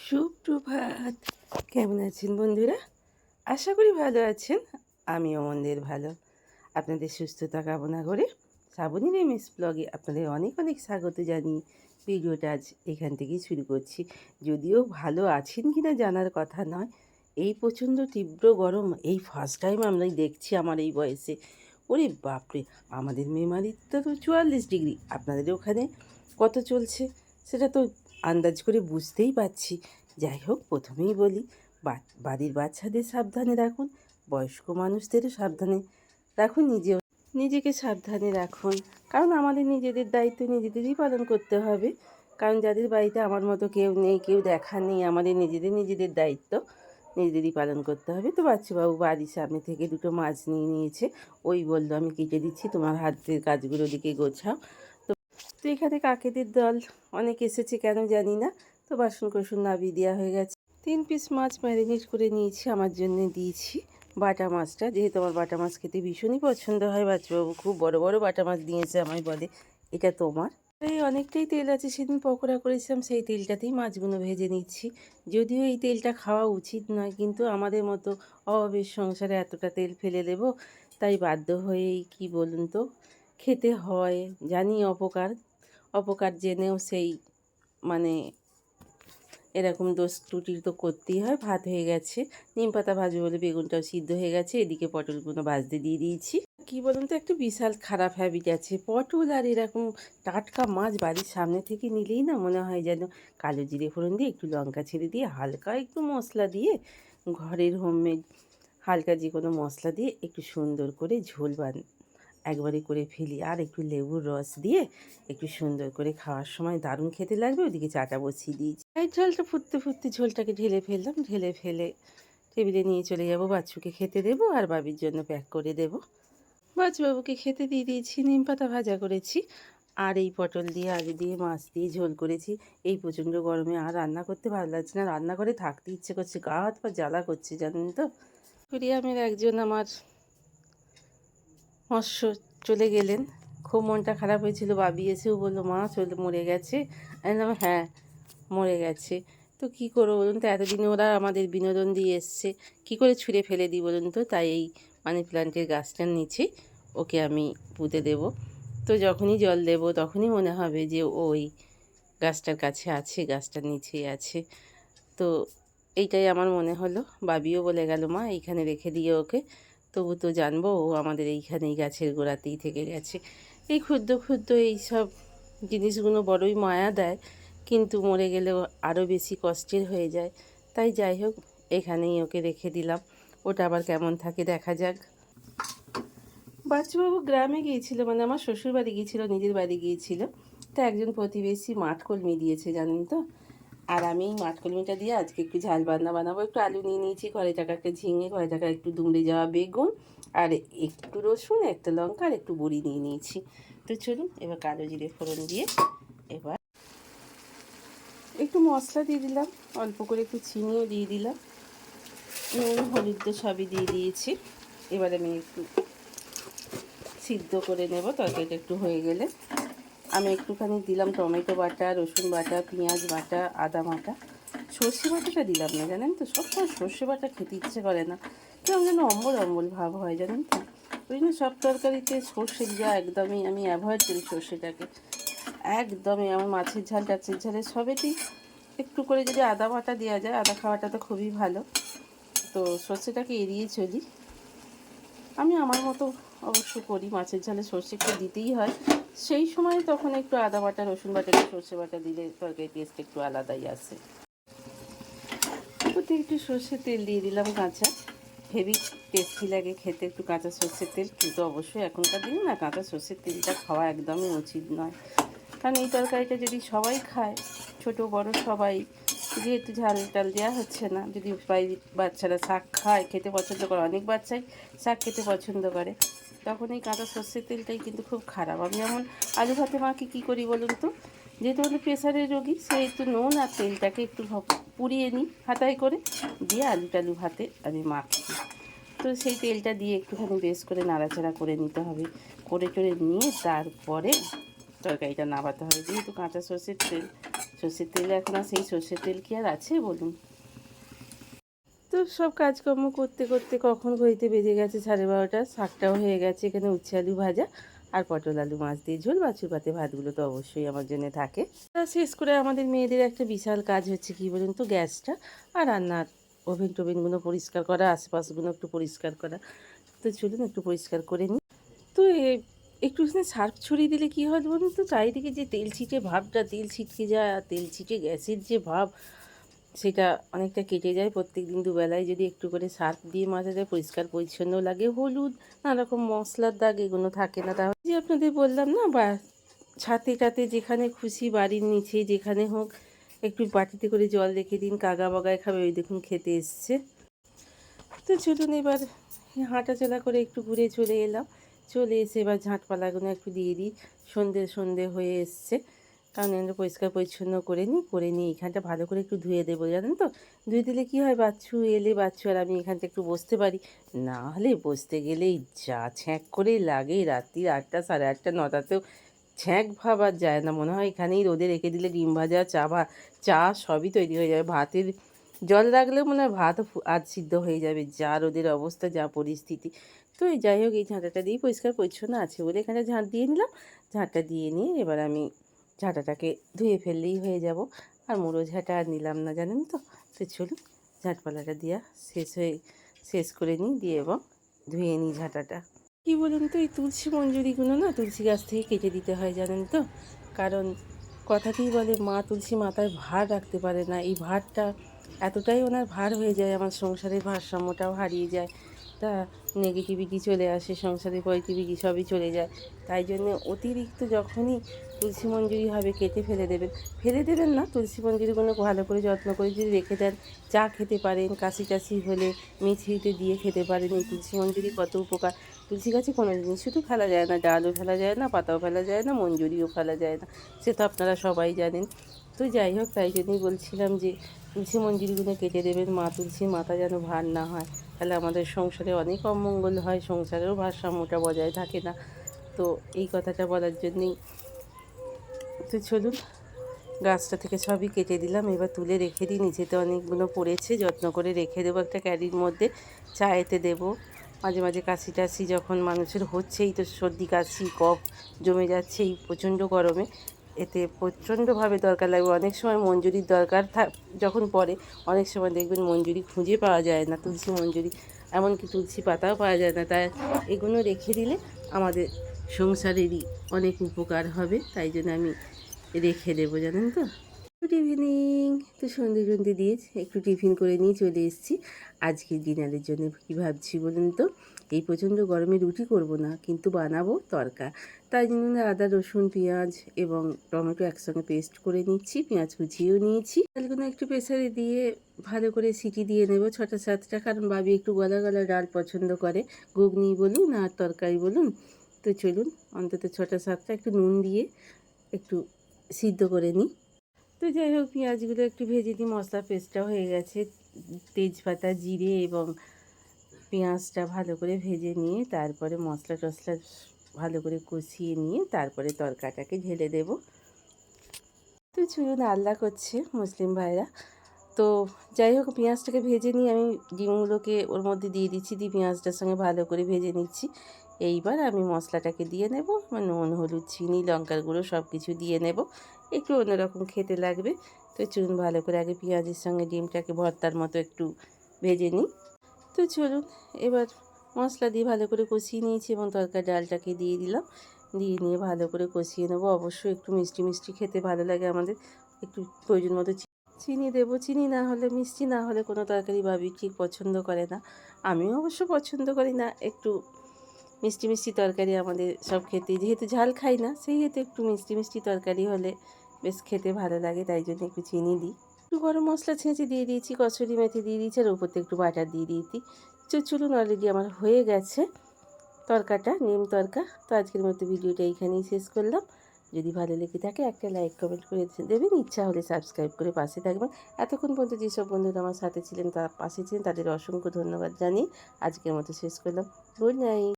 সুপ্রভাত। কেমন আছেন বন্ধুরা? আশা করি ভালো আছেন। আমিও মন্দের ভালো। আপনাদের সুস্থতা কামনা করে শ্রাবণীর এমএস ব্লগে আপনাদের অনেক অনেক স্বাগত জানিয়ে ভিডিওটা আজ এখান থেকেই শুরু করছি। যদিও ভালো আছেন কি না জানার কথা নয়, এই প্রচণ্ড তীব্র গরম এই ফার্স্ট টাইম আমরাই দেখছি আমার এই বয়সে। ওরে বাপরে! আমাদের মেমারিতে তো 44 ডিগ্রি, আপনাদের ওখানে কত চলছে সেটা তো আন্দাজ করে বুঝতেই পারছি। যাই হোক, প্রথমেই বলি, বাড়ির বাচ্চাদের সাবধানে রাখুন, বয়স্ক মানুষদেরও সাবধানে রাখুন, নিজেকে সাবধানে রাখুন। কারণ আমাদের নিজেদের দায়িত্ব নিজেদেরই পালন করতে হবে। কারণ যাদের বাড়িতে আমার মতো কেউ নেই, কেউ দেখার নেই, আমাদের নিজেদের দায়িত্ব নিজেদেরই পালন করতে হবে। তো বাচ্চাবাবু বাড়ির সামনে থেকে দুটো মাছ নিয়ে নিয়েছে। ওই বললো, আমি কেটে দিচ্ছি, তোমার হাতের কাজগুলো দিকে গোছাও। তো এখানে কাকেদের দল অনেক এসেছে, কেন জানি না। তো বাসন কোসন নামিয়ে দেওয়া হয়ে গেছে। 3 পিস মাছ ম্যারিনেট করে নিয়েছি, আমার জন্য দিয়েছি বাটা মাছটা, যেহেতু আমার বাটা মাছ খেতে ভীষণই পছন্দ হয়। বাচ্চাবাবু খুব বড় বড় বাটা মাছ দিয়েছে, আমায় বলে এটা তোমার। এই অনেকটাই তেল আছে, সেদিন পকোড়া করেছিলাম, সেই তেলটাতেই মাছগুলো ভেজে নিচ্ছি। যদিও এই তেলটা খাওয়া উচিত নয়, কিন্তু আমাদের মতো অভাবের সংসারে এতটা তেল ফেলে দেব, তাই বাধ্য হয়েই কি বলুন তো খেতে হয়। জানি অপকার, অপকার জেনেও সেই মানে এরকম দোষ ত্রুটি তো করতেই হয়। ভাত হয়ে গেছে, নিম পাতা ভাজবো বলে বেগুনটাও সিদ্ধ হয়ে গেছে, এদিকে পটলগুলো ভাজতে দিয়ে দিয়েছি। কি বলুন তো, একটা বিশাল খারাপ হ্যাবিট আছে, পটল আর এরকম টাটকা মাছ বাড়ির সামনে থেকে নিলেই না মনে হয় যেন কালো জিরে ফোড়ন দিয়ে একটু লঙ্কা ছেড়ে দিয়ে হালকা একটু মশলা দিয়ে, ঘরের হোমমেড হালকা যে কোনো মশলা দিয়ে একটু সুন্দর করে ঝোল একবারে করে ফেলি, আর একটু লেবুর রস দিয়ে একটু সুন্দর করে খাওয়ার সময় দারুণ খেতে লাগবে। ওদিকে চাটা বসিয়ে দিয়েছি। এই ঝোলটা ফুটতে ফুটতে ঝোলটাকে ঢেলে ফেললাম, ঢেলে ফেলে টেবিলে নিয়ে চলে যাব, বাচ্চুকে খেতে দেবো আর বাবির জন্য প্যাক করে দেবো। বাচ্চুবাবুকে খেতে দিয়ে দিয়েছি, নিম পাতা ভাজা করেছি, আর এই পটল দিয়ে আলু দিয়ে মাছ দিয়ে ঝোল করেছি। এই প্রচণ্ড গরমে আর রান্না করতে ভালো লাগছে না, রান্নাঘরে থাকতে ইচ্ছে করছে, গা হাত পা জ্বালা করছে জানেন তো। কুরিয়ামের একজন আমার মৎস্য চলে গেলেন, খুব মনটা খারাপ হয়েছিল। বাবি এসেও বললো, মা মরে গেছে। আমি বললাম, হ্যাঁ মরে গেছে। তো কী করবো বলুন তো, এতদিনে ওরা আমাদের বিনোদন দিয়ে এসছে, কী করে ছুঁড়ে ফেলে দিই বলুন তো। তাই এই মানি প্ল্যান্টের গাছটার নিচে ওকে আমি পুঁতে দেব। তো যখনই জল দেব তখনই মনে হবে যে ওই গাছটার কাছে আছে, গাছটার নিচেই আছে। তো এইটাই আমার মনে হলো। বাবিও বলে গেল, মা এইখানে রেখে দিয়ে ওকে, তবু তো জানবো ও আমাদের এইখানেই গাছের গোড়াতেই থেকে গেছে। এই ক্ষুদ্র ক্ষুদ্র এইসব জিনিসগুলো বড়ই মায়া দেয়, কিন্তু মরে গেলেও আরও বেশি কষ্টের হয়ে যায়। তাই যাই হোক, এখানেই ওকে রেখে দিলাম, ওটা আবার কেমন থাকে দেখা যাক। বাচ্চাবাবু গ্রামে গিয়েছিল, মানে আমার শ্বশুর বাড়ি গিয়েছিল, নিজের বাড়ি গিয়েছিল। তা একজন প্রতিবেশী মাঠকলমি দিয়েছে জানেন তো। আর আমি এই মাঠকলমিটা দিয়ে আজকে একটু ঝাল বান্না বানাবো। একটু আলু নিয়ে নিয়েছি, ঘরে থাকা একটা ঝিঙে, ঘরে থাকা একটু দুমড়ে যাওয়া বেগুন, আর একটু রসুন, একটা লঙ্কা আর একটু বড়ি নিয়ে নিয়েছি। তো চলুন এবার কালো জিরে ফোড়ন দিয়ে এবার একটু মশলা দিয়ে দিলাম, অল্প করে একটু চিনিও দিয়ে দিলাম, নুন হলুদ তো সবই দিয়ে দিয়েছি। এবার আমি একটু সিদ্ধ করে নেব। তরকারিটা একটু হয়ে গেলে আমি একটুখানি দিলাম টমেটো বাটা, রসুন বাটা, পেঁয়াজ বাটা, আদা বাটা। সর্ষে বাটাটা দিলাম না জানেন তো, সবসময় সর্ষে বাটা খেতে ইচ্ছে করে না, কেমন যেন অম্বল অম্বল ভাব হয় জানেন তো। ওই জন্য সব তরকারিতে সর্ষে দেওয়া একদমই আমি অ্যাভয়েড করি সর্ষেটাকে, একদমই। আমার মাছের ঝাল টাছের ঝালে সবেতেই একটু করে যদি আদা বাটা দেওয়া যায়, আদা খাওয়াটা তো খুবই ভালো, তো সর্ষেটাকে এড়িয়ে চলি আমি। আমার মতো অবশ্য করি, মাছের ঝালে সর্ষে একটু দিতেই হয় সেই সময়, তখন একটু আদা বাটা, রসুন বাটা, একটু সর্ষে বাটা দিলে তরকারি টেস্ট একটু আলাদাই আসে। ওতে একটু সর্ষের তেল দিয়ে দিলাম কাঁচা, হেভি টেস্টি লাগে খেতে একটু কাঁচা সর্ষের তেল। কিন্তু অবশ্যই এখনকার দিনে না কাঁচা সর্ষের তেলটা খাওয়া একদমই উচিত নয়, কারণ এই তরকারিটা যদি সবাই খায়, ছোট বড় সবাই, যেহেতু ঝাল টাল দেওয়া হচ্ছে না, যদি বাচ্চারা শাক খায়, খেতে পছন্দ করে, অনেক বাচ্চাই শাক খেতে পছন্দ করে, তখন এই কাঁচা সর্ষের তেলটাই কিন্তু খুব খারাপ। আমি যেমন আলু ভাতে মাকে কী করি বলুন তো, যেহেতু আমাদের প্রেশারের রোগী, সেহেতু নুন আর তেলটাকে একটু পুড়িয়ে নিই হাতায় করে, দিয়ে আলু টালু ভাতে আমি মাখি। তো সেই তেলটা দিয়ে একটুখানি বেশ করে নাড়াচাড়া করে নিতে হবে, করে নিয়ে তারপরে তরকারিটা নামাতে হবে। যেহেতু কাঁচা সর্ষের তেল সর্ষের তেল এখন আর সেই সর্ষের তেল কি আর আছে বলুন। তো সব কাজকর্ম করতে করতে কখন ঘড়িতে বেজে গেছে 12:30। শাকটাও হয়ে গেছে, এখানে উচ্ছে আলু ভাজা আর পটল আলু মাছ দিয়ে ঝোল, বাছুর পাতে ভাতগুলো তো অবশ্যই আমার জন্য থাকে। তা শেষ করে আমাদের মেয়েদের একটা বিশাল কাজ হচ্ছে কি বলুন তো, গ্যাসটা আর রান্নার ওভেন টোভেনগুলো পরিষ্কার করা, আশেপাশগুলো একটু পরিষ্কার করা। তো চলুন একটু পরিষ্কার করে নিই। তো একটু সার্ফ ছড়িয়ে দিলে কী হয় বলুন তো, চারিদিকে যে তেল ছিটে ভাবটা, তেল ছিটকে যায় আর তেল ছিটে গ্যাসের যে ভাব, সেটা অনেকটা কেটে যায়। প্রত্যেক দিন দুবেলায় যদি একটু করে সার্ফ দিয়ে মাজা যায়, পরিষ্কার পরিচ্ছন্ন লাগে। হলুদ নানারকম মশলার দাগ এগুলো থাকে না। তাহলে যে আপনাদের বললাম না, বা ছাতে টাতে যেখানে খুশি, বাড়ির নিচে যেখানে হোক, একটু বাটিতে করে জল রেখে দিন, কাগা বাগায় খাবে। ওই দেখুন খেতে এসছে। তো চলুন এবার হাঁটাচলা করে একটু ঘুরে চলে এলাম। চলে এসে এবার ঝাঁটপালাগুলো একটু দিয়ে দিই। সন্ধে সন্ধে হয়ে এসছে, কারণ এগুলো পরিষ্কার পরিচ্ছন্ন করে নিই এখানটা ভালো করে একটু ধুয়ে দেবো, জানেন তো। ধুয়ে দিলে কী হয়, বাচ্চু এলে বাচ্চু আর আমি এখানটা একটু বসতে পারি। না হলে বসতে গেলেই যা ছ্যাঁক করে লাগে, রাত্রি 8টা 8:30 9টাতেও ছ্যাঁক ভাব আর যায় না। মনে হয় এখানেই রোদে রেখে দিলে ডিম ভাজা চা সবই তৈরি হয়ে যাবে। ভাতের জল রাখলেও মনে হয় ভাত আধ সিদ্ধ হয়ে যাবে, যা রোদের অবস্থা, যা পরিস্থিতি। তো যাই হোক, এই ঝাঁটাটা দিয়েই পরিষ্কার পরিচ্ছন্ন আছে বলে এখানে ঝাঁট দিয়ে নিলাম। ঝাঁটটা দিয়ে নিয়ে এবার আমি ঝাঁটাটাকে ধুয়ে ফেললেই হয়ে যাব। আর মুড়ো ঝাঁটা আর নিলাম না, জানেন তো। তো চলুন ঝাঁটপালাটা দেওয়া শেষ করে নিই, দিয়ে এবং ধুয়ে নিই ঝাঁটাটা। কী বলুন তো, এই তুলসী মঞ্জুরিগুলো না তুলসী গাছ থেকে কেটে দিতে হয়, জানেন তো। কারণ কথাতেই বলে, মা তুলসী মাথায় ভার রাখতে পারে না। এই ভারটা এতটাই ওনার ভার হয়ে যায়, আমার সংসারের ভারসাম্যটাও হারিয়ে যায়। তা নেগেটিভিটি চলে আসে, সংসারে পজিটিভিটি সবই চলে যায়। তাই জন্যে অতিরিক্ত যখনই তুলসী মঞ্জুরি হবে কেটে ফেলে দেবেন না। তুলসী মঞ্জুরিগুলো ভালো করে যত্ন করে যদি রেখে দেন, চা খেতে পারেন, কাশি টাশি হলে মিছরিতে দিয়ে খেতে পারেন। এই তুলসী মঞ্জুরি কত উপকার। তুলসী গাছে কোনো জিনিস শুধু ফেলা যায় না, ডালও ফেলা যায় না, পাতাও ফেলা যায় না, মঞ্জুরিও ফেলা যায় না, সে তো আপনারা সবাই জানেন। তো যাই হোক, তাই জন্যই বলছিলাম যে তুলসী মঞ্জুরিগুলো কেটে দেবেন, মা তুলসীর মাথা যেন ভার না হয়। তাহলে আমাদের সংসারে অনেক অমঙ্গল হয়, সংসারেও ভারসাম্যটা বজায় থাকে না। তো এই কথাটা বলার জন্যেই। তো চলুন, গাছটা থেকে সবই কেটে দিলাম। এবার তুলে রেখে দিই, নিচেতে অনেকগুলো পড়েছে, যত্ন করে রেখে দেবো একটা ক্যারির মধ্যে, চায়েতে দেবো। মাঝে মাঝে কাশি টাশি যখন মানুষের হচ্ছেই, তো সর্দি কাশি কফ জমে যাচ্ছে এই প্রচণ্ড গরমে, এতে প্রচণ্ডভাবে দরকার লাগবে। অনেক সময় মঞ্জুরির দরকার যখন পড়ে, অনেক সময় দেখবেন মঞ্জুরি খুঁজে পাওয়া যায় না, তুলসী মঞ্জুরি, এমনকি তুলসী পাতাও পাওয়া যায় না। তাই এগুলো রেখে দিলে আমাদের সংসারেরই অনেক উপকার হবে। তাই জন্য আমি রেখে দেবো, জানেন তো। Good evening. তো সন্ধে দিয়ে একটু টিফিন করে নিয়ে চলে এসেছি। আজকে ডিনারের জন্য কী ভাবছি বলুন তো, এই প্রচণ্ড গরমে রুটি করব না, কিন্তু বানাবো তড়কা। তাই জন্য আদা রসুন পেঁয়াজ এবং টমেটো একসঙ্গে পেস্ট করে নিচ্ছি, পেঁয়াজ কুচিয়েও নিয়েছি। ডালগুলো একটু প্রেসারে দিয়ে ভালো করে সিটি দিয়ে নেব 6টা 7টা, কারণ বাবি একটু গলা গলা ডাল পছন্দ করে, ঘুগনি বলুন আর তরকারি বলুন। তো চলুন অন্তত 6টা 7টা একটু নুন দিয়ে একটু সিদ্ধ করে নিই। তো যাই হোক, পেঁয়াজগুলো একটু ভেজে দিই, মশলা পেস্টটা হয়ে গেছে। তেজপাতা জিরে এবং পেঁয়াজটা ভালো করে ভেজে নিয়ে তারপরে মশলা টশলা ভালো করে কষিয়ে নিয়ে তারপরে তরকাটাকে ঢেলে দেব। তো চুলুন আল্লাহ করছে মুসলিম ভাইরা। তো যাই হোক, পেঁয়াজটাকে ভেজে নিয়ে আমি ডিমগুলোকে ওর মধ্যে দিয়ে দিচ্ছি, দিয়ে পেঁয়াজটার সঙ্গে ভালো করে ভেজে নিচ্ছি। এইবার আমি মশলাটাকে দিয়ে নেব, মানে নুন হলুদ চিনি লঙ্কার গুঁড়ো সব কিছু দিয়ে নেব, একটু অন্যরকম খেতে লাগবে। তো চুন ভালো করে আগে পেঁয়াজের সঙ্গে ডিমটাকে ভর্তার মতো একটু ভেজে নিই। তো চলুন এবার মশলা দিয়ে ভালো করে কষিয়ে নিয়েছি এবং তরকারি ডালটাকে দিয়ে দিলাম, দিয়ে নিয়ে ভালো করে কষিয়ে নেবো। অবশ্যই একটু মিষ্টি মিষ্টি খেতে ভালো লাগে আমাদের, একটু প্রয়োজন মতো চিনি দেবো। চিনি না হলে, মিষ্টি না হলে কোনো তরকারি ভাবি ঠিক পছন্দ করে না। আমিও অবশ্য পছন্দ করি না, একটু মিষ্টি মিষ্টি তরকারি আমাদের সব খেতে, যেহেতু ঝাল খাই না সেই হেতু একটু মিষ্টি মিষ্টি তরকারি হলে বেশ খেতে ভালো লাগে, তাই জন্য একটু চিনি দিই। একটু গরম মশলা ছেঁচে দিয়ে দিয়েছি, কসুরি মেথি দিয়ে দিয়েছি, আর উপর থেকে একটু বাটার দিয়ে দিয়েছি। চলুন অলরেডি আমার হয়ে গেছে তরকাটা, নিম তরকা। তো আজকের মতো ভিডিওটা এইখানেই শেষ করলাম। যদি ভালো লেগে থাকে একটা লাইক কমেন্ট করে দেবেন, ইচ্ছা হলে সাবস্ক্রাইব করে পাশে থাকবেন। এতক্ষণ পর্যন্ত যেসব বন্ধুরা আমার সাথে ছিলেন, তার পাশে ছিলেন, তাদের অসংখ্য ধন্যবাদ জানিয়ে আজকের মতো শেষ করলাম। Good night.